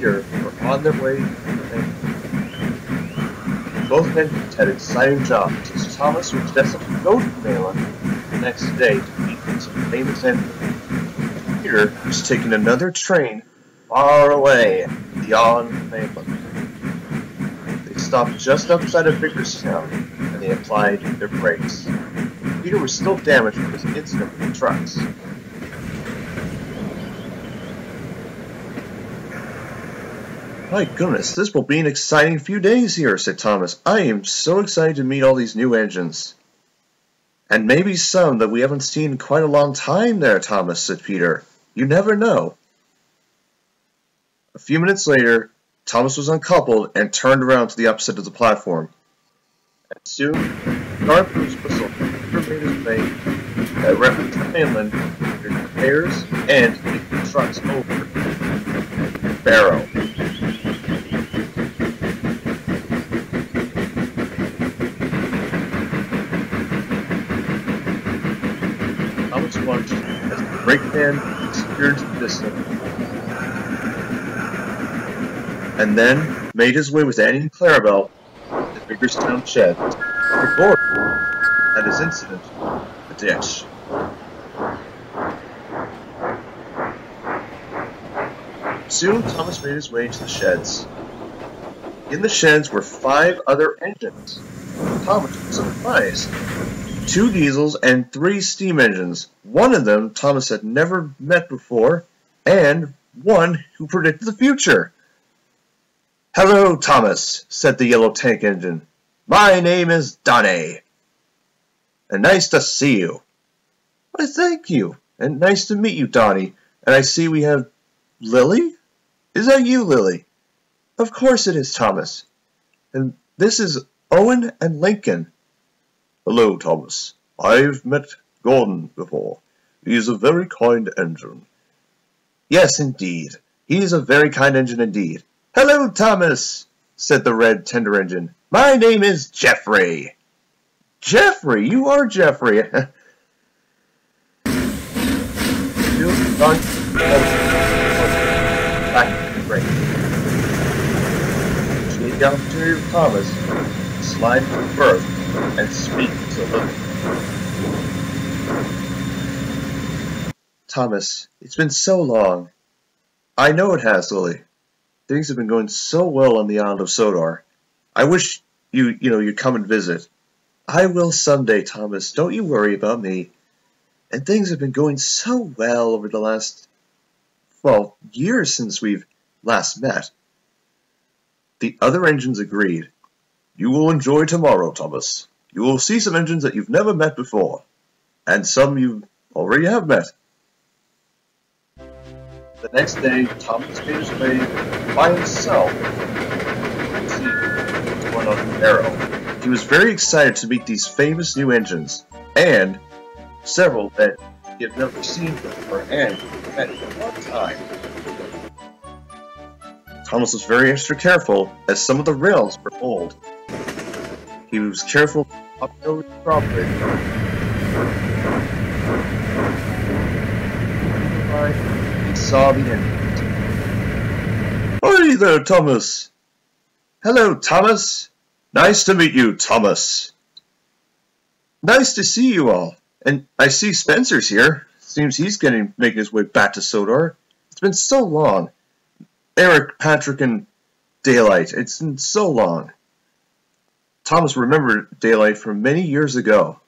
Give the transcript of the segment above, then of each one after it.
Peter were on their way to Mainland. Both engines had exciting jobs, as Thomas was destined to go to Mainland the next day to meet some famous engines. Peter was taking another train far away beyond Mainland. They stopped just outside of Vickerstown, and they applied their brakes. Peter was still damaged from his incident with the trucks. My goodness, this will be an exciting few days here, said Thomas. I am so excited to meet all these new engines. And maybe some that we haven't seen in quite a long time there, Thomas, said Peter. You never know. A few minutes later, Thomas was uncoupled and turned around to the opposite of the platform. And soon, Garfield's whistle made his way directly to Mainland, with repairs and taking the trucks over Barrow. Thomas watched as the brakeman disappeared into the distance, and then made his way with Annie and Clarabelle to Vickerstown shed. Before had his incident, the ditch. Soon Thomas made his way to the sheds. In the sheds were 5 other engines. Thomas was surprised. 2 diesels and 3 steam engines. One of them Thomas had never met before, and one who predicted the future. "Hello, Thomas," said the yellow tank engine. "My name is Donnie, and nice to see you." "Why, thank you, and nice to meet you, Donnie. And I see we have Lily? Is that you, Lily?" "Of course it is, Thomas. And this is Owen and Lincoln." "Hello, Thomas. I've met Gordon before. He is a very kind engine." "Yes, indeed. He is a very kind engine indeed." "Hello, Thomas," said the red tender engine. "My name is Jeffrey." "Jeffrey? You are Jeffrey." Back to the break. She gave the opportunity to Thomas to slide to the berth and speak to Lily. "Thomas, it's been so long." "I know it has, Lily. Things have been going so well on the island of Sodor. I wish you'd come and visit." "I will someday, Thomas. Don't you worry about me. And things have been going so well over the last, years since we've last met." The other engines agreed. "You will enjoy tomorrow, Thomas. You will see some engines that you've never met before, and some you already have met." The next day, Thomas made his way by himself to one on Barrow. He was very excited to meet these famous new engines, and several that he had never seen before and met at one time. Thomas was very extra careful, as some of the rails were old. He was careful up over the property. He saw the engines. "Hi there, Thomas." "Hello, Thomas. Nice to meet you, Thomas." "Nice to see you all. And I see Spencer's here. Seems he's making his way back to Sodor. It's been so long. Eric, Patrick, and Daylight. It's been so long." Thomas remembered Daylight from many years ago.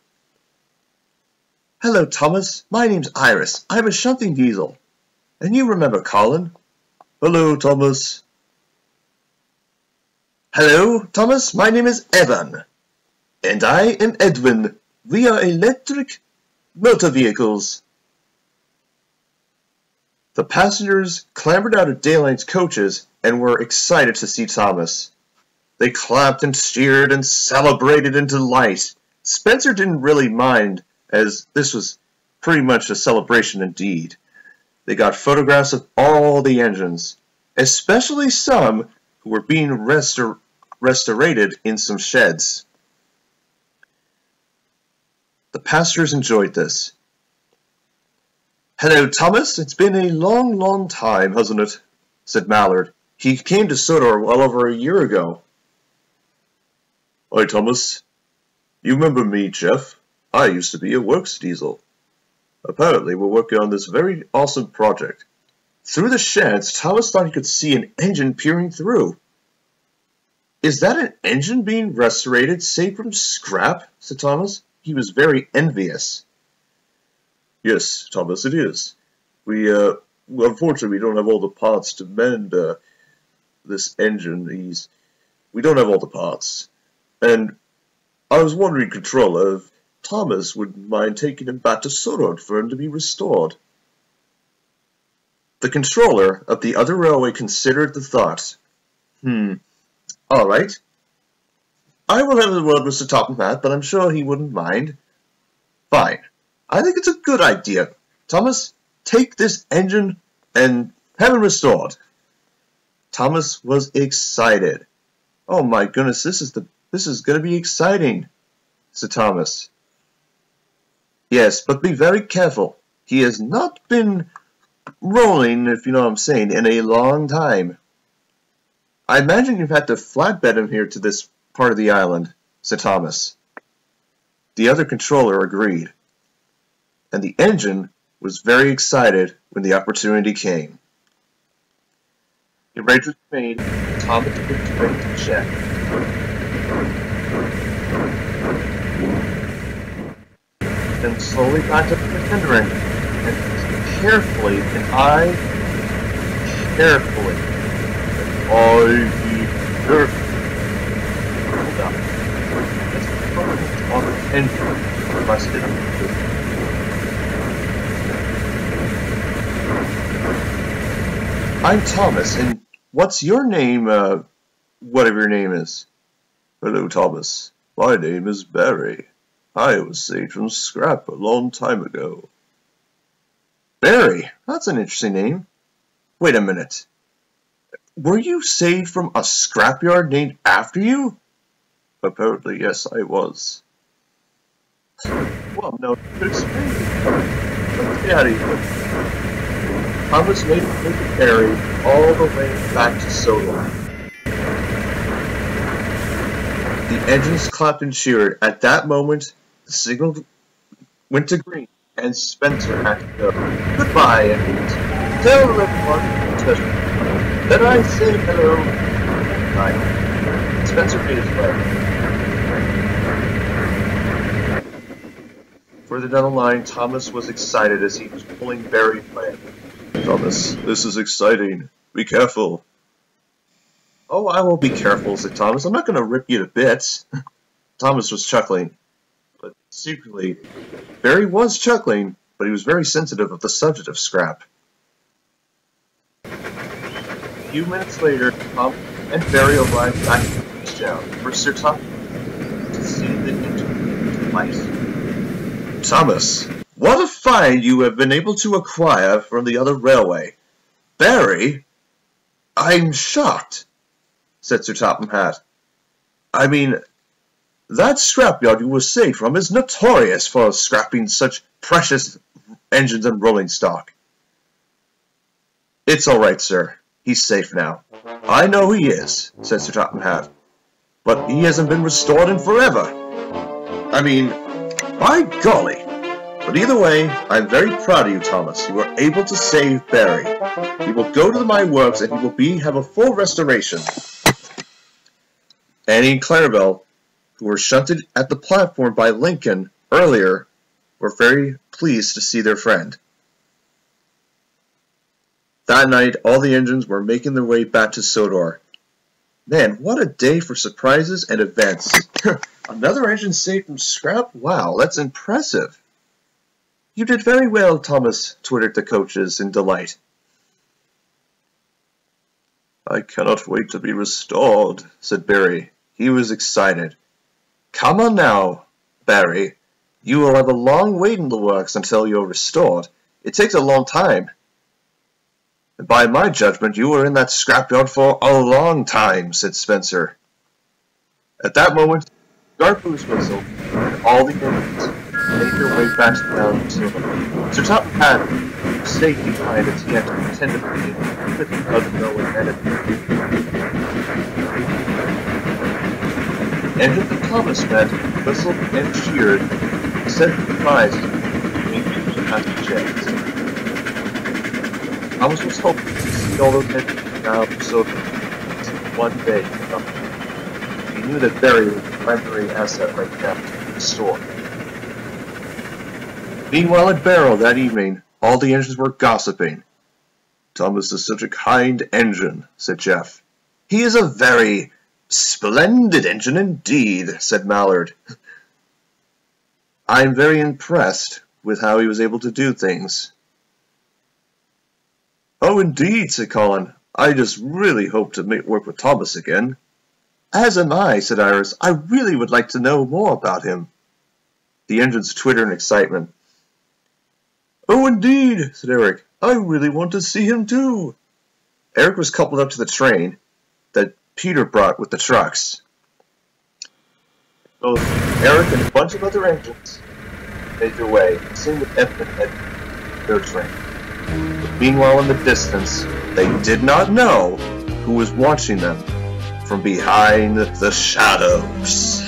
"Hello, Thomas. My name's Iris. I'm a shunting diesel. And you remember Colin?" "Hello, Thomas." "Hello, Thomas. My name is Evan. And I am Edwin. We are electric motor vehicles." The passengers clambered out of Daylight's coaches and were excited to see Thomas. They clapped and cheered and celebrated in delight. Spencer didn't really mind, as this was pretty much a celebration indeed. They got photographs of all the engines, especially some who were being restorated in some sheds. The passengers enjoyed this. "Hello, Thomas. It's been a long, long time, hasn't it?" said Mallard. He came to Sodor well over a year ago. Hi, Thomas. You remember me, Jeff? I used to be a works diesel. Apparently, we're working on this very awesome project. Through the sheds, Thomas thought he could see an engine peering through. Is that an engine being restored, saved from scrap? Said Thomas. He was very envious. Yes, Thomas, it is. Well, unfortunately, we don't have all the parts to mend this engine. We don't have all the parts. And I was wondering, Controller, if Thomas wouldn't mind taking him back to Sodor for him to be restored. The controller of the other railway considered the thought. All right. I will have a word with Sir Topham Hatt, but I'm sure he wouldn't mind. Fine. I think it's a good idea. Thomas, take this engine and have it restored. Thomas was excited. Oh my goodness, this is going to be exciting, said Thomas. Yes, but be very careful. He has not been rolling, if you know what I'm saying, in a long time. I imagine you've had to flatbed him here to this part of the island, said Thomas. The other controller agreed, and the engine was very excited when the opportunity came. The arrangement was made, and Thomas took the train to the shed. Then slowly backed up to the fender engine, and carefully, carefully, hold up. Let's focus on the engine, busted. I'm Thomas, and what's your name, whatever your name is? Hello, Thomas. My name is Barry. I was saved from scrap a long time ago. Barry? That's an interesting name. Wait a minute. Were you saved from a scrapyard named after you? Apparently, yes, I was. Well, no, to explain it. Let's get out of here. Thomas made Barry all the way back to Sodor. The engines clapped and cheered. At that moment, the signal went to green, and Spencer had to go. Goodbye, engines. Tell everyone that I say hello. Bye. Spencer made his way. Further down the line, Thomas was excited as he was pulling Barry away. Thomas, this is exciting. Be careful. Oh, I will be careful, said Thomas. I'm not going to rip you to bits. Thomas was chuckling. But secretly, Barry was chuckling, but he was very sensitive of the subject of scrap. A few minutes later, Tom and Barry arrived back at the beach town for Sir Topham to see the engine light. Thomas, what a find you have been able to acquire from the other railway. Barry, I'm shocked, said Sir Topham Hatt. I mean, that scrapyard you were saved from is notorious for scrapping such precious engines and rolling stock. It's all right, sir. He's safe now. I know he is, said Sir Topham Hatt. But he hasn't been restored in forever. I mean, by golly. But either way, I'm very proud of you, Thomas. You were able to save Barry. He will go to my works and he will have a full restoration. Annie and Clarabelle, who were shunted at the platform by Lincoln earlier, were very pleased to see their friend. That night, all the engines were making their way back to Sodor. Man, what a day for surprises and events. Another engine saved from scrap? Wow, that's impressive. You did very well, Thomas, twittered the coaches in delight. I cannot wait to be restored, said Barry. He was excited. Come on now, Barry. You will have a long wait in the works until you're restored. It takes a long time. And by my judgment, you were in that scrapyard for a long time, said Spencer. At that moment, Dark Boost whistled, and all the engines made their way back to the mountain so Tom had stayed behind as he had to pretend to be with the unknown enemy. And if the Thomas met, whistled and cheered, sent goodbyes to the passing chance. Thomas was hoping to see all those engines now so one day. He knew that Barry was the primary asset right now in the store. Meanwhile at Barrow that evening, all the engines were gossiping. "Thomas is such a kind engine," said Jeff. "He is a very splendid engine indeed," said Mallard. "I'm very impressed with how he was able to do things." "Oh, indeed," said Colin. "I just really hope to work with Thomas again." "As am I," said Iris. "I really would like to know more about him." The engines twittered in excitement. "Oh, indeed," said Eric. "I really want to see him too." Eric was coupled up to the train that Peter brought with the trucks. Both Eric and a bunch of other engines made their way, seen with Edmund at their train. But meanwhile, in the distance, they did not know who was watching them from behind the shadows.